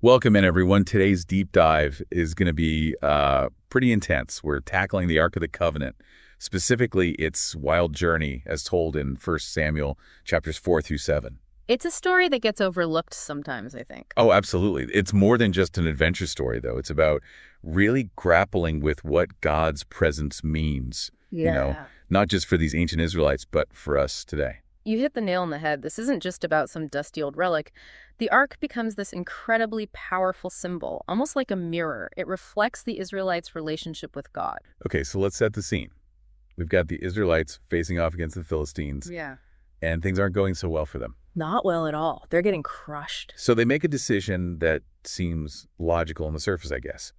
Welcome in, everyone. Today's deep dive is going to be pretty intense. We're tackling the Ark of the Covenant, specifically its wild journey as told in 1 Samuel chapters 4 through 7. It's a story that gets overlooked sometimes, I think. Oh, absolutely. It's more than just an adventure story, though. It's about really grappling with what God's presence means, not just for these ancient Israelites, but for us today. You hit the nail on the head. This isn't just about some dusty old relic. The Ark becomes this incredibly powerful symbol, almost like a mirror. It reflects the Israelites' relationship with God. Okay, so let's set the scene. We've got the Israelites facing off against the Philistines, and things aren't going so well for them. Not well at all. They're getting crushed. So they make a decision that seems logical on the surface, I guess.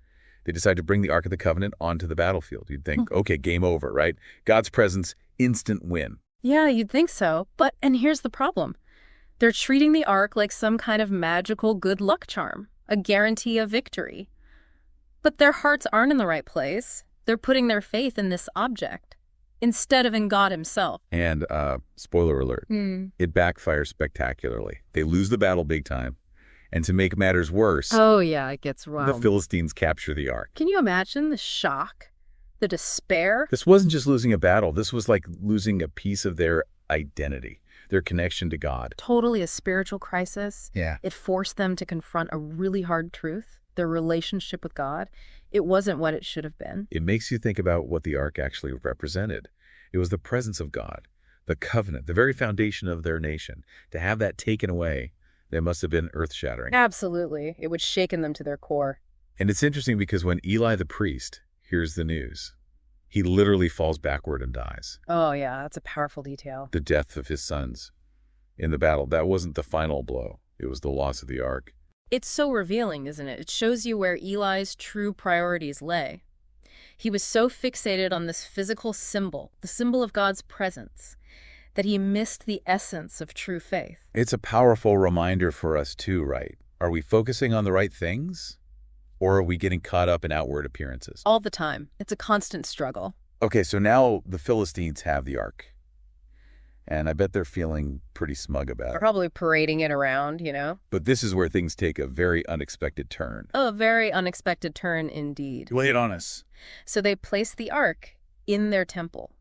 They decide to bring the Ark of the Covenant onto the battlefield. You'd think, okay, game over, right? God's presence, instant win. Yeah, you'd think so. And here's the problem. They're treating the Ark like some kind of magical good luck charm, a guarantee of victory. But their hearts aren't in the right place. They're putting their faith in this object instead of in God himself. And, spoiler alert, it backfires spectacularly. They lose the battle big time. And to make matters worse, Oh, yeah, it gets wrong. the Philistines capture the Ark. Can you imagine the shock, the despair? This wasn't just losing a battle. This was like losing a piece of their identity, their connection to God. Totally a spiritual crisis. Yeah. It forced them to confront a really hard truth, their relationship with God. It wasn't what it should have been. It makes you think about what the Ark actually represented. It was the presence of God, the covenant, the very foundation of their nation. To have that taken away, that must have been earth-shattering. Absolutely. It would shaken them to their core. And it's interesting because when Eli the priest hears the news, he literally falls backward and dies. Oh, yeah, that's a powerful detail. The death of his sons in the battle, that wasn't the final blow. It was the loss of the Ark. It's so revealing, isn't it? It shows you where Eli's true priorities lay. He was so fixated on this physical symbol, the symbol of God's presence, that he missed the essence of true faith. It's a powerful reminder for us too, right? Are we focusing on the right things? Or are we getting caught up in outward appearances? All the time. It's a constant struggle. Okay, so now the Philistines have the Ark. And I bet they're feeling pretty smug about They're it. probably parading it around, But this is where things take a very unexpected turn. Oh, a very unexpected turn indeed. Lay it on us. So they place the Ark in their temple,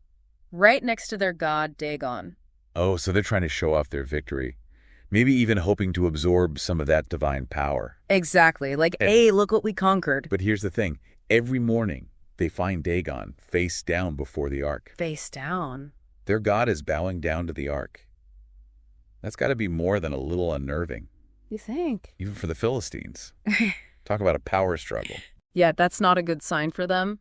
right next to their god Dagon. Oh, so they're trying to show off their victory. Maybe even hoping to absorb some of that divine power. Exactly. Like, hey, look what we conquered. But here's the thing. Every morning, they find Dagon face down before the Ark. Face down. Their god is bowing down to the Ark. That's got to be more than a little unnerving, You think? even for the Philistines. Talk about a power struggle. Yeah, that's not a good sign for them.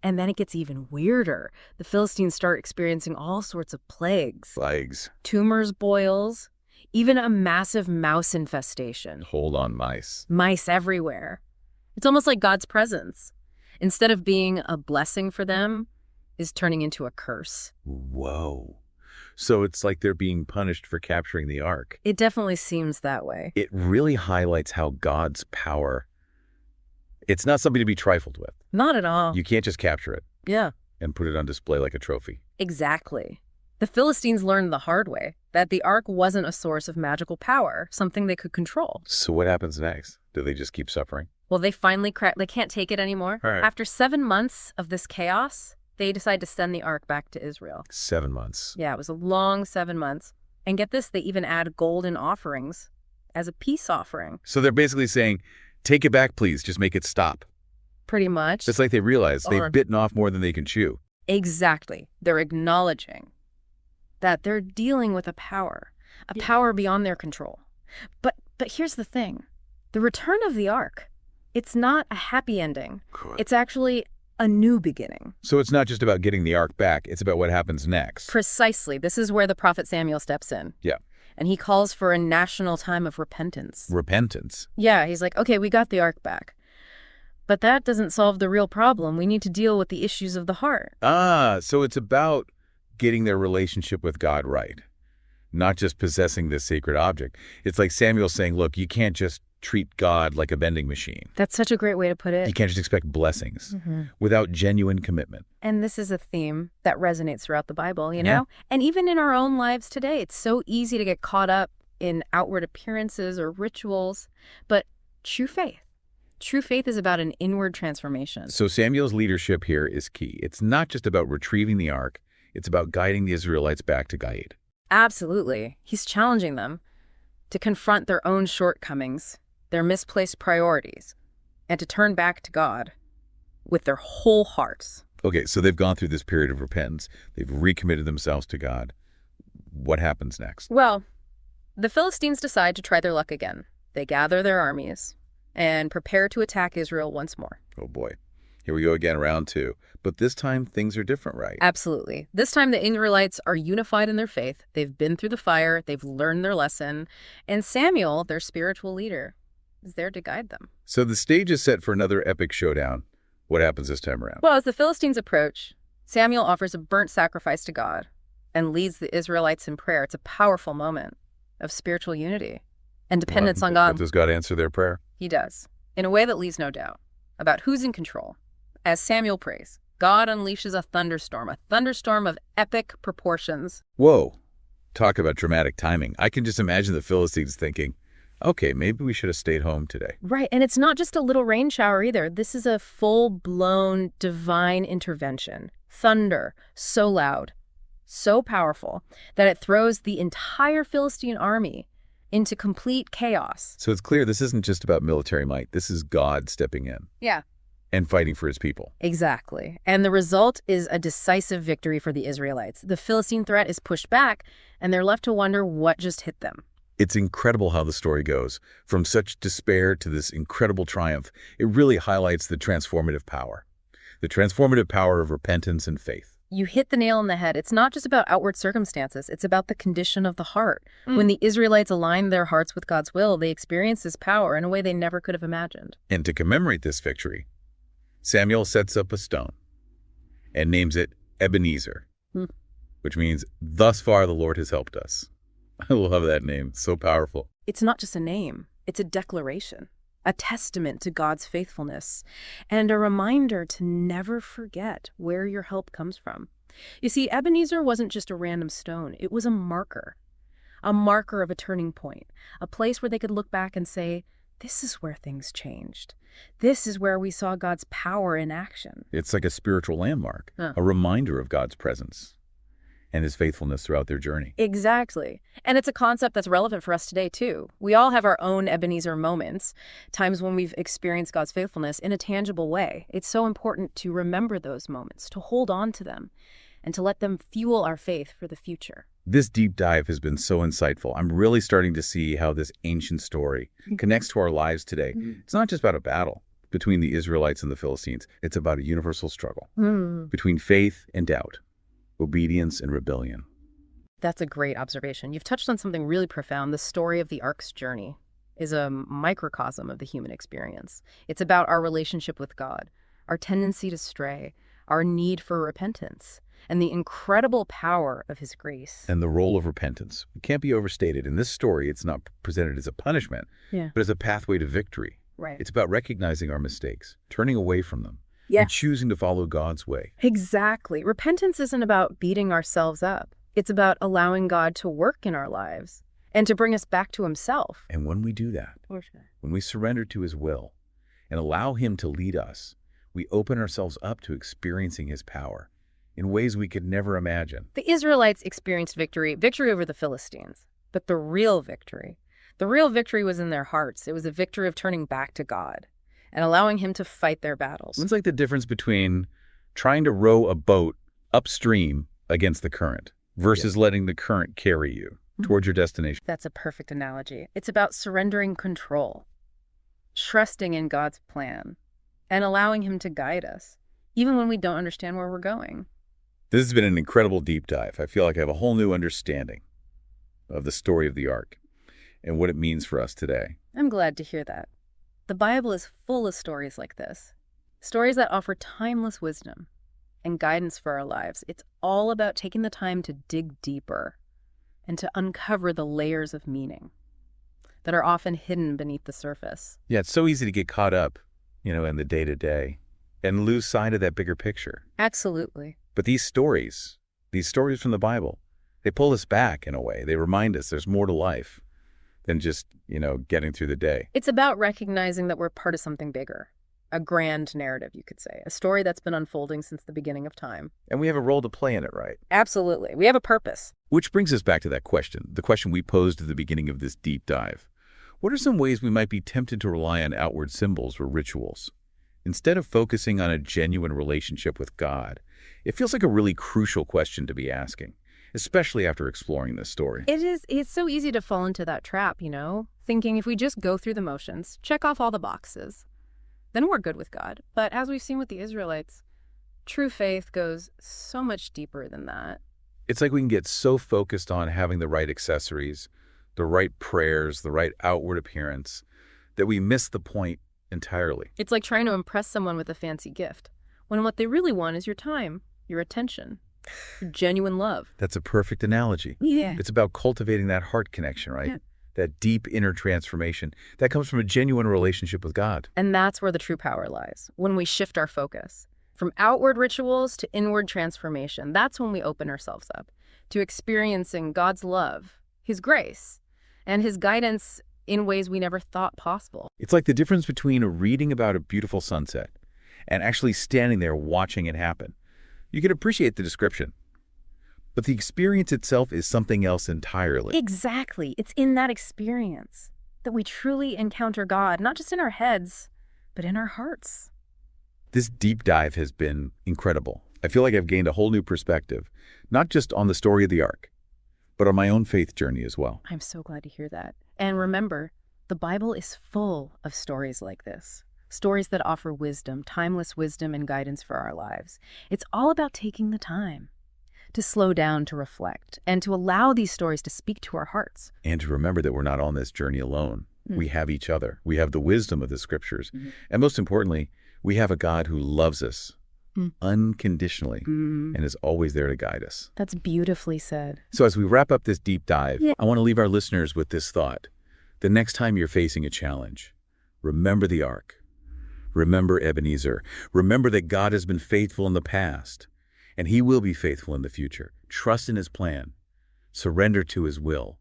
And then it gets even weirder. The Philistines start experiencing all sorts of plagues. Plagues. Tumors, boils, even a massive mouse infestation. Hold on, mice. Mice everywhere. It's almost like God's presence, instead of being a blessing for them, is turning into a curse. Whoa. So it's like they're being punished for capturing the Ark. It definitely seems that way. It really highlights how God's power, it's not something to be trifled with. Not at all. You can't just capture it Yeah, and put it on display like a trophy. exactly. The Philistines learned the hard way that the Ark wasn't a source of magical power, something they could control. So what happens next? Do they just keep suffering? Well, they finally they can't take it anymore. All right. After 7 months of this chaos, they decide to send the Ark back to Israel. 7 months. Yeah, it was a long 7 months. And get this, they even add golden offerings as a peace offering. So they're basically saying, take it back, please. Just make it stop. Pretty much. It's like they realize Or- they've bitten off more than they can chew. Exactly. They're acknowledging that they're dealing with a power beyond their control. But here's the thing. The return of the Ark, it's not a happy ending. It's actually a new beginning. So it's not just about getting the Ark back. It's about what happens next. Precisely. This is where the prophet Samuel steps in. Yeah. And he calls for a national time of repentance. Repentance. Yeah, he's like, okay, we got the Ark back. But that doesn't solve the real problem. We need to deal with the issues of the heart. So it's about getting their relationship with God right, not just possessing this sacred object. It's like Samuel saying, look, you can't just treat God like a vending machine. That's such a great way to put it. You can't just expect blessings without genuine commitment. And this is a theme that resonates throughout the Bible, you know? Yeah. And even in our own lives today, it's so easy to get caught up in outward appearances or rituals. But True faith. True faith is about an inward transformation. So Samuel's leadership here is key. It's not just about retrieving the ark. It's about guiding the Israelites back to Gaid. Absolutely. He's challenging them to confront their own shortcomings, their misplaced priorities, and to turn back to God with their whole hearts. Okay, so they've gone through this period of repentance. They've recommitted themselves to God. What happens next? Well, the Philistines decide to try their luck again. They gather their armies and prepare to attack Israel once more. Oh boy. Here we go again, round two. But this time, things are different, right? Absolutely. This time, the Israelites are unified in their faith. They've been through the fire. They've learned their lesson. And Samuel, their spiritual leader, is there to guide them. So the stage is set for another epic showdown. What happens this time around? Well, as the Philistines approach, Samuel offers a burnt sacrifice to God and leads the Israelites in prayer. It's a powerful moment of spiritual unity and dependence on God. But does God answer their prayer? He does, in a way that leaves no doubt about who's in control. As Samuel prays, God unleashes a thunderstorm of epic proportions. Whoa. Talk about dramatic timing. I can just imagine the Philistines thinking, okay, maybe we should have stayed home today. Right, and it's not just a little rain shower either. This is a full-blown divine intervention. Thunder, so loud, so powerful, that it throws the entire Philistine army into complete chaos. So it's clear this isn't just about military might. This is God stepping in. Yeah. And fighting for his people. Exactly. And the result is a decisive victory for the Israelites. The Philistine threat is pushed back, and they're left to wonder what just hit them. It's incredible how the story goes. From such despair to this incredible triumph, it really highlights the transformative power. The transformative power of repentance and faith. You hit the nail on the head. It's not just about outward circumstances. It's about the condition of the heart. When the Israelites aligned their hearts with God's will, they experienced this power in a way they never could have imagined. And to commemorate this victory, Samuel sets up a stone and names it Ebenezer, which means, thus far the Lord has helped us. I love that name. It's so powerful. It's not just a name. It's a declaration, a testament to God's faithfulness, and a reminder to never forget where your help comes from. You see, Ebenezer wasn't just a random stone. It was a marker of a turning point, a place where they could look back and say, this is where things changed. This is where we saw God's power in action. It's like a spiritual landmark, a reminder of God's presence and his faithfulness throughout their journey. Exactly. And it's a concept that's relevant for us today, too. We all have our own Ebenezer moments, times when we've experienced God's faithfulness in a tangible way. It's so important to remember those moments, to hold on to them, and to let them fuel our faith for the future. This deep dive has been so insightful. I'm really starting to see how this ancient story connects to our lives today. It's not just about a battle between the Israelites and the Philistines. It's about a universal struggle between faith and doubt, obedience and rebellion. That's a great observation. You've touched on something really profound. The story of the Ark's journey is a microcosm of the human experience. It's about our relationship with God, our tendency to stray, our need for repentance, and the incredible power of his grace. And the role of repentance. It can't be overstated. In this story, it's not presented as a punishment, but as a pathway to victory. Right. It's about recognizing our mistakes, turning away from them, Yeah. and choosing to follow God's way. Exactly. Repentance isn't about beating ourselves up. It's about allowing God to work in our lives and to bring us back to himself. And when we do that, when we surrender to his will and allow him to lead us, we open ourselves up to experiencing his power in ways we could never imagine. The Israelites experienced victory over the Philistines. But the real victory was in their hearts. It was a victory of turning back to God and allowing him to fight their battles. It's like the difference between trying to row a boat upstream against the current versus letting the current carry you towards your destination. That's a perfect analogy. It's about surrendering control, trusting in God's plan, and allowing him to guide us, even when we don't understand where we're going. This has been an incredible deep dive. I feel like I have a whole new understanding of the story of the Ark and what it means for us today. I'm glad to hear that. The Bible is full of stories like this, stories that offer timeless wisdom and guidance for our lives. It's all about taking the time to dig deeper and to uncover the layers of meaning that are often hidden beneath the surface. Yeah, it's so easy to get caught up, in the day-to-day and lose sight of that bigger picture. Absolutely. But these stories from the Bible, they pull us back in a way. They remind us there's more to life than just, getting through the day. It's about recognizing that we're part of something bigger. A grand narrative, you could say. A story that's been unfolding since the beginning of time. And we have a role to play in it, right? Absolutely. We have a purpose. Which brings us back to that question, the question we posed at the beginning of this deep dive. What are some ways we might be tempted to rely on outward symbols or rituals? Instead of focusing on a genuine relationship with God, it feels like a really crucial question to be asking, especially after exploring this story. It's so easy to fall into that trap, thinking if we just go through the motions, check off all the boxes, then we're good with God. But as we've seen with the Israelites, true faith goes so much deeper than that. It's like we can get so focused on having the right accessories, the right prayers, the right outward appearance, that we miss the point entirely. It's like trying to impress someone with a fancy gift, when what they really want is your time, your attention, your genuine love. That's a perfect analogy. Yeah. It's about cultivating that heart connection, right? Yeah. That deep inner transformation that comes from a genuine relationship with God. And that's where the true power lies, when we shift our focus. From outward rituals to inward transformation, that's when we open ourselves up to experiencing God's love, His grace, and His guidance in ways we never thought possible. It's like the difference between reading about a beautiful sunset and actually standing there watching it happen. You can appreciate the description, but the experience itself is something else entirely. Exactly. It's in that experience that we truly encounter God, not just in our heads, but in our hearts. This deep dive has been incredible. I feel like I've gained a whole new perspective, not just on the story of the Ark, but on my own faith journey as well. I'm so glad to hear that. And remember, the Bible is full of stories like this. Stories that offer wisdom, timeless wisdom and guidance for our lives. It's all about taking the time to slow down, to reflect, and to allow these stories to speak to our hearts. And to remember that we're not on this journey alone. We have each other. We have the wisdom of the Scriptures. And most importantly, we have a God who loves us unconditionally and is always there to guide us. That's beautifully said. So as we wrap up this deep dive, I want to leave our listeners with this thought. The next time you're facing a challenge, remember the Ark. Remember Ebenezer. Remember that God has been faithful in the past, and He will be faithful in the future. Trust in His plan, surrender to His will,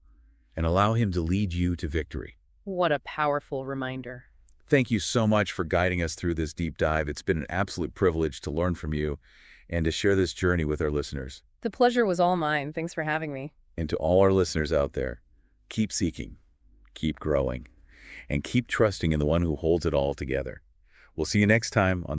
and allow Him to lead you to victory. What a powerful reminder. Thank you so much for guiding us through this deep dive. It's been an absolute privilege to learn from you and to share this journey with our listeners. The pleasure was all mine. Thanks for having me. And to all our listeners out there, keep seeking, keep growing, and keep trusting in the one who holds it all together. We'll see you next time on